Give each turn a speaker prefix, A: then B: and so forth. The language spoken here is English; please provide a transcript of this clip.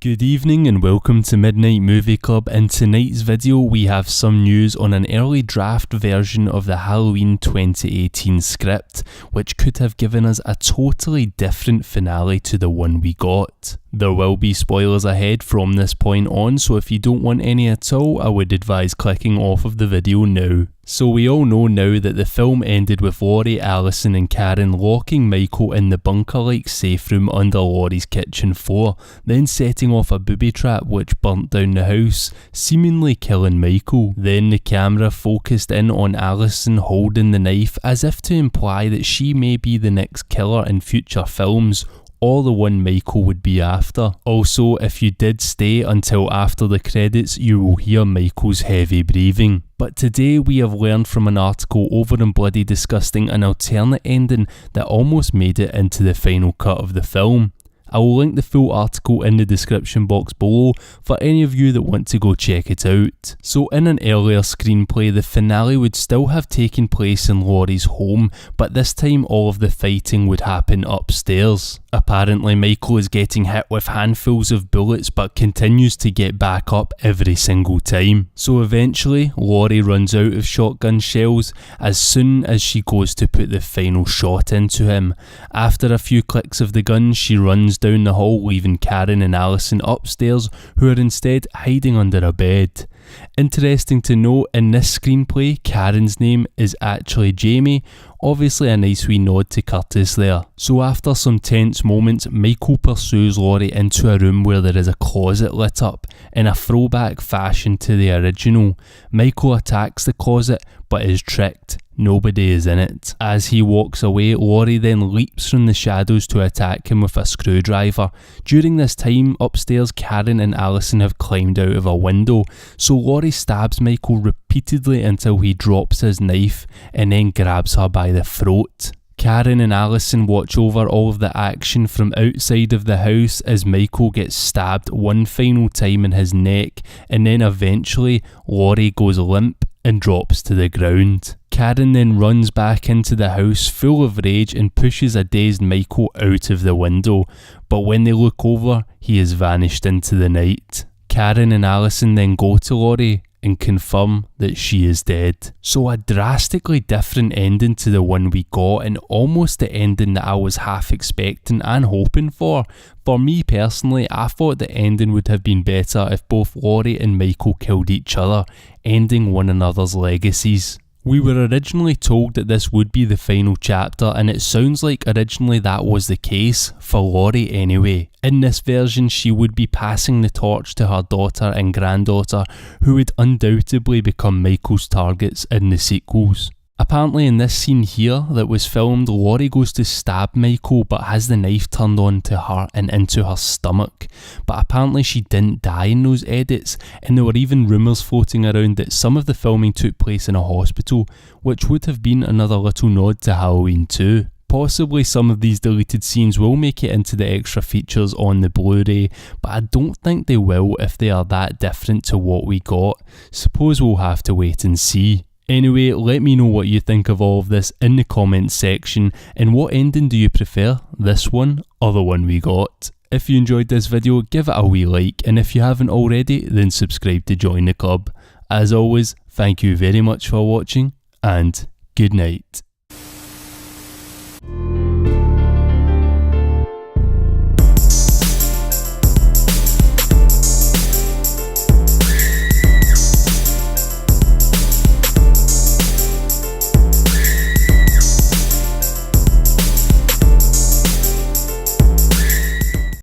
A: Good evening and welcome to Midnight Movie Club. In tonight's video we have some news on an early draft version of the Halloween 2018 script, which could have given us a totally different finale to the one we got. There will be spoilers ahead from this point on, so if you don't want any at all, I would advise clicking off of the video now. So we all know now that the film ended with Laurie, Alison and Karen locking Michael in the bunker-like safe room under Laurie's kitchen floor, then setting off a booby trap which burnt down the house, seemingly killing Michael. Then the camera focused in on Alison holding the knife as if to imply that she may be the next killer in future films, or the one Michael would be after. Also, if you did stay until after the credits, you will hear Michael's heavy breathing. But today we have learned from an article over in Bloody Disgusting an alternate ending that almost made it into the final cut of the film. I will link the full article in the description box below for any of you that want to go check it out. So in an earlier screenplay, the finale would still have taken place in Laurie's home, but this time all of the fighting would happen upstairs. Apparently Michael is getting hit with handfuls of bullets but continues to get back up every single time. So eventually Laurie runs out of shotgun shells as soon as she goes to put the final shot into him. After a few clicks of the gun, she runs down the hall, leaving Karen and Alison upstairs, who are instead hiding under a bed. Interesting to note, in this screenplay, Karen's name is actually Jamie, obviously a nice wee nod to Curtis there. So after some tense moments, Michael pursues Laurie into a room where there is a closet lit up, in a throwback fashion to the original. Michael attacks the closet, but is tricked. Nobody is in it. As he walks away, Laurie then leaps from the shadows to attack him with a screwdriver. During this time, upstairs, Karen and Alison have climbed out of a window, so Laurie stabs Michael repeatedly until he drops his knife and then grabs her by the throat. Karen and Alison watch over all of the action from outside of the house as Michael gets stabbed one final time in his neck, and then eventually Laurie goes limp and drops to the ground. Karen then runs back into the house full of rage and pushes a dazed Michael out of the window, but when they look over, he has vanished into the night. Karen and Alison then go to Laurie and confirm that she is dead. So a drastically different ending to the one we got, and almost the ending that I was half expecting and hoping for. For me personally, I thought the ending would have been better if both Laurie and Michael killed each other, ending one another's legacies. We were originally told that this would be the final chapter, and it sounds like originally that was the case, for Laurie anyway. In this version, she would be passing the torch to her daughter and granddaughter, who would undoubtedly become Michael's targets in the sequels. Apparently in this scene here that was filmed, Laurie goes to stab Michael but has the knife turned on to her and into her stomach. But apparently she didn't die in those edits, and there were even rumours floating around that some of the filming took place in a hospital, which would have been another little nod to Halloween 2. Possibly some of these deleted scenes will make it into the extra features on the Blu-ray, but I don't think they will if they are that different to what we got. Suppose we'll have to wait and see. Anyway, let me know what you think of all of this in the comments section, and what ending do you prefer, this one or the one we got? If you enjoyed this video, give it a wee like, and if you haven't already, then subscribe to join the club. As always, thank you very much for watching, and good night.